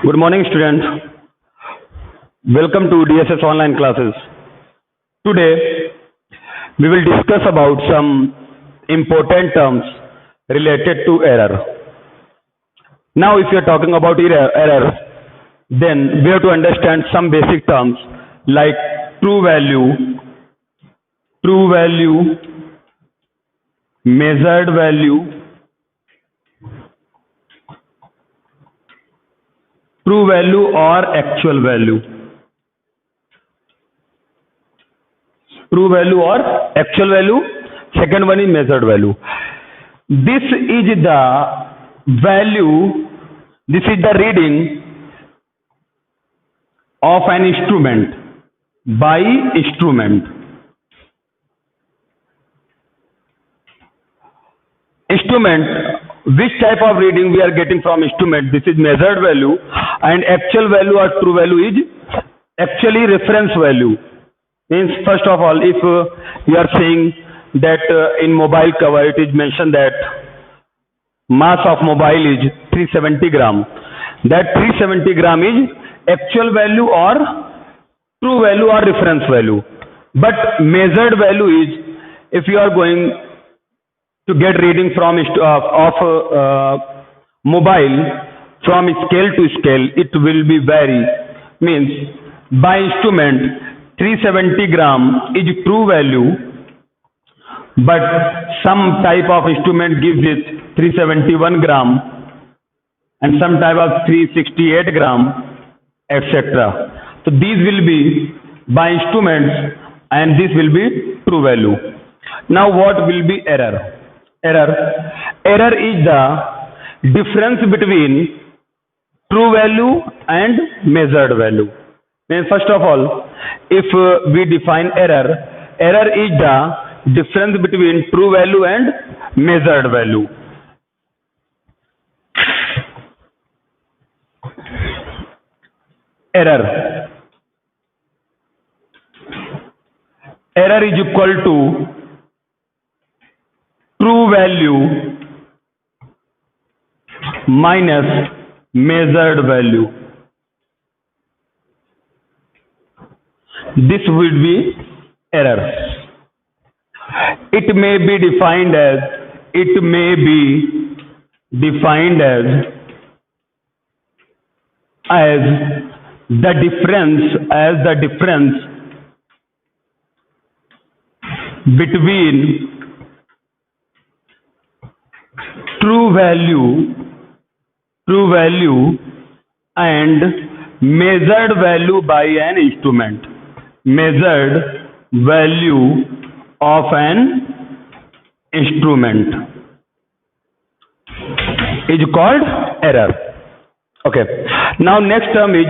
Good morning, students. Welcome to DSS online classes. Today, we will discuss about some important terms related to error. Now, if you are talking about error, then we have to understand some basic terms like true value, measured value, true value or actual value. True value or actual value. Second one is measured value. This is the value, this is the reading of an instrument by instrument. Instrument, which type of reading we are getting from instrument? This is measured value, and actual value or true value is actually reference value. Means first of all, if you are saying that in mobile cover it is mentioned that mass of mobile is 370 gram, that 370 gram is actual value or true value or reference value. But measured value is, if you are going to get reading from mobile from scale to scale, it will be vary. Means by instrument 370 gram is true value, but some type of instrument gives it 371 gram and some type of 368 gram, etc. So these will be by instruments and this will be true value. Now what will be error? Error is the difference between true value and measured value. Then first of all, if we define error is the difference between true value and measured value. Error is equal to true value minus measured value. This would be error. It may be defined as the difference between true value and measured value by an instrument. Measured value of an instrument is called error. Okay. Now next term is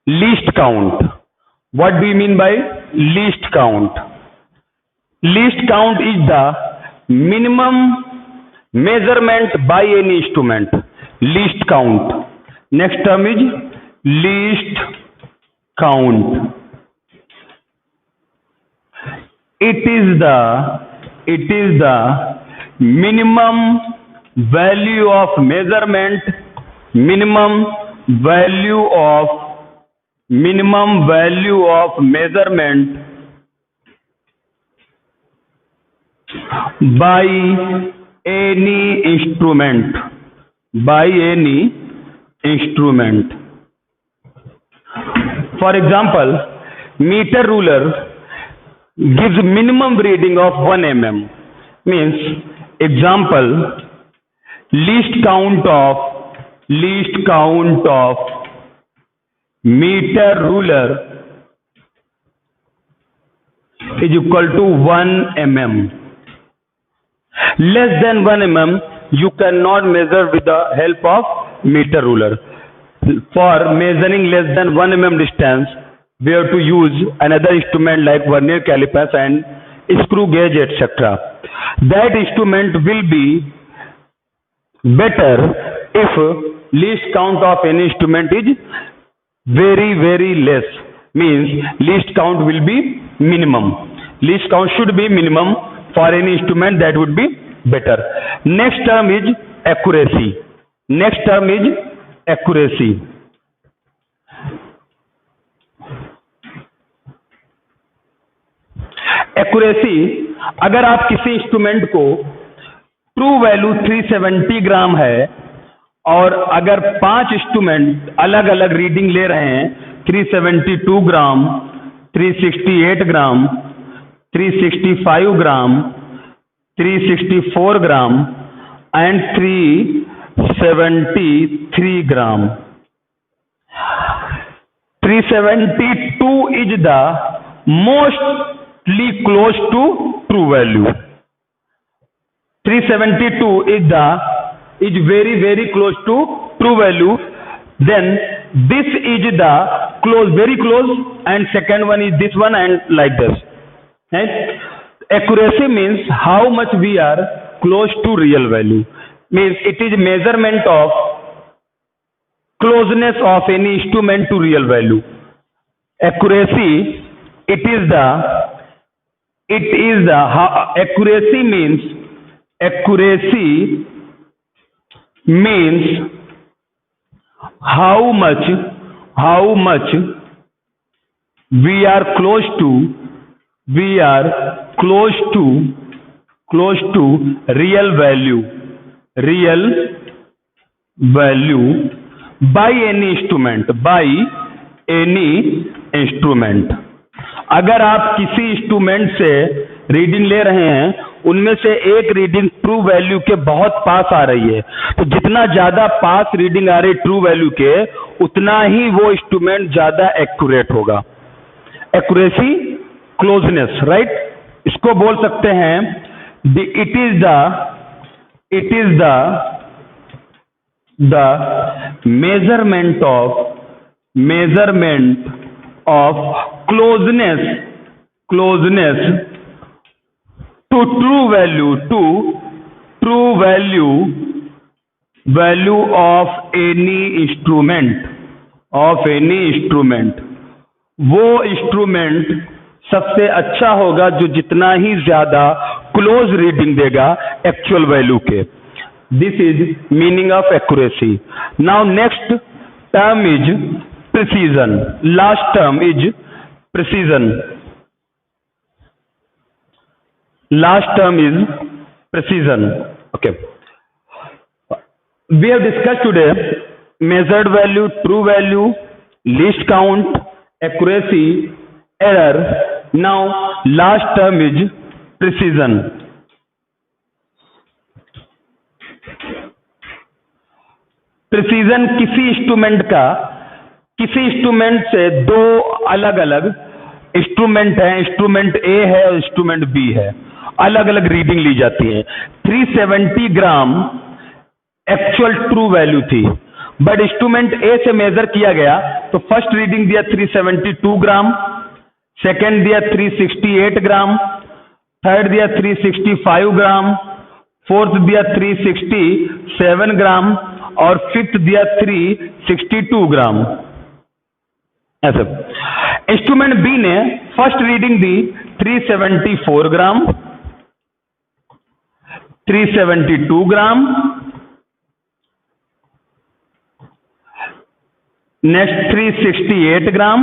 least count. What do you mean by least count? Least count is the minimum measurement by any instrument. Least count. Next term is least count. It is the minimum value of measurement, minimum value of measurement by any instrument. For example, meter ruler gives minimum reading of 1 mm. Means example, least count of meter ruler is equal to 1 mm. Less than 1 mm you cannot measure with the help of meter ruler. For measuring less than 1 mm distance, we have to use another instrument like vernier calipers and screw gauge, etc. That instrument will be better if least count of any instrument is very, very less. Means least count will be minimum. Least count should be minimum for any instrument, that would be better. Next term is accuracy. Accuracy, अगर आप किसी instrument को true value 370 ग्राम है और अगर 5 instrument अलग अलग reading ले रहे हैं, 372 ग्राम, 368 ग्राम, 365 ग्राम, 364 gram and 373 gram. 372 is the mostly close to true value. 372 is very close to true value. Then this is the very close, and second one is this one, and like this. Right? Accuracy means how much we are close to real value. Means it is measurement of closeness of any instrument to real value. Accuracy, accuracy means how much we are close to real value by any instrument. अगर आप किसी instrument से reading ले रहे हैं, उनमें से एक रीडिंग ट्रू वैल्यू के बहुत पास आ रही है, तो जितना ज्यादा पास रीडिंग आ रही ट्रू वैल्यू के, उतना ही वो इंस्ट्रूमेंट ज्यादा एक्यूरेट होगा. Accuracy, closeness, right. इसको बोल सकते हैं it is the measurement of closeness to true value of any instrument. वो इंस्ट्रूमेंट सबसे अच्छा होगा जो जितना ही ज्यादा क्लोज रीडिंग देगा एक्चुअल वैल्यू के. This is meaning of accuracy. Now next term is precision. Last term is precision. Okay. We have discussed today measured value, true value, least count, accuracy, error. Now last term is precision. Precision किसी instrument से दो अलग अलग instrument हैं, instrument ए है और instrument B है, अलग अलग रीडिंग ली जाती है. 370 ग्राम एक्चुअल ट्रू वैल्यू थी, बट इंस्ट्रूमेंट ए से मेजर किया गया तो फर्स्ट रीडिंग दिया 372 ग्राम, सेकेंड दिया 368 ग्राम, थर्ड दिया 365 ग्राम, फोर्थ दिया 367 ग्राम और फिफ्थ दिया 362 ग्राम. ऐसे इंस्ट्रूमेंट बी ने first reading the 374 gram, 372 gram, next 368 gram,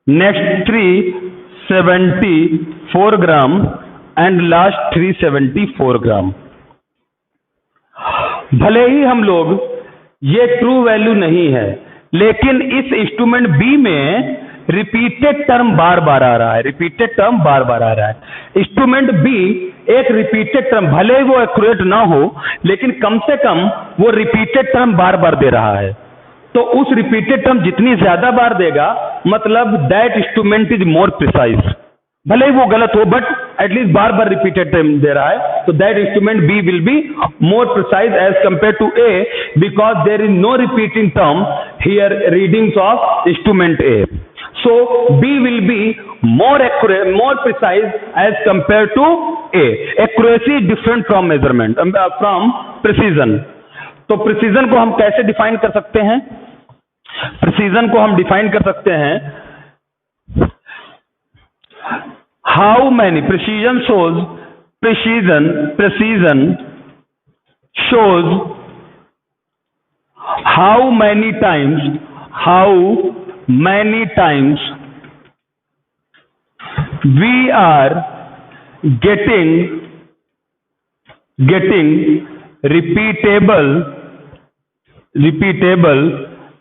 next 374 gram and last 374 ग्राम. भले ही हम लोग ये ट्रू वैल्यू नहीं है, लेकिन इस इंस्ट्रूमेंट बी में रिपीटेड टर्म बार बार आ रहा है. इंस्ट्रूमेंट बी एक रिपीटेड टर्म, भले ही वो एक्यूरेट ना हो, लेकिन कम से कम वो रिपीटेड टर्म बार बार दे रहा है. तो उस रिपीटेड टर्म जितनी ज्यादा बार देगा, मतलब that instrument is more precise. भले ही वो गलत हो, बट एटलीस्ट बार बार रिपीटेड टर्म दे रहा है, तो that instrument B will be more precise as compare to A, because there is no repeating term here readings of instrument A. So B will be more accurate, more precise as compared to A. Accuracy is different from measurement, from precision. तो precision को हम कैसे define कर सकते हैं? Precision को हम define कर सकते हैं, how many precision shows how many times we are getting repeatable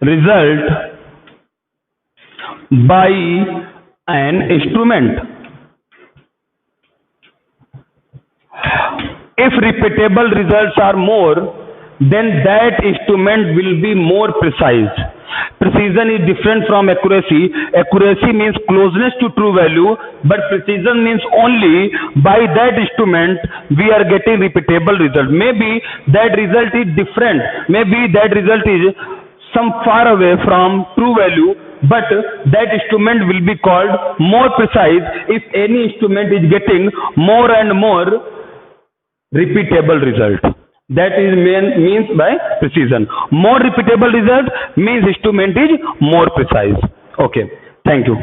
result by an instrument. If repeatable results are more, then that instrument will be more precise. Precision is different from accuracy. Accuracy means closeness to true value, but precision means only by that instrument we are getting repeatable result. Maybe that result is different. Maybe that result is some far away from true value, but that instrument will be called more precise if any instrument is getting more and more repeatable result. That is means by precision. More repeatable result means instrument is more precise. Okay, thank you.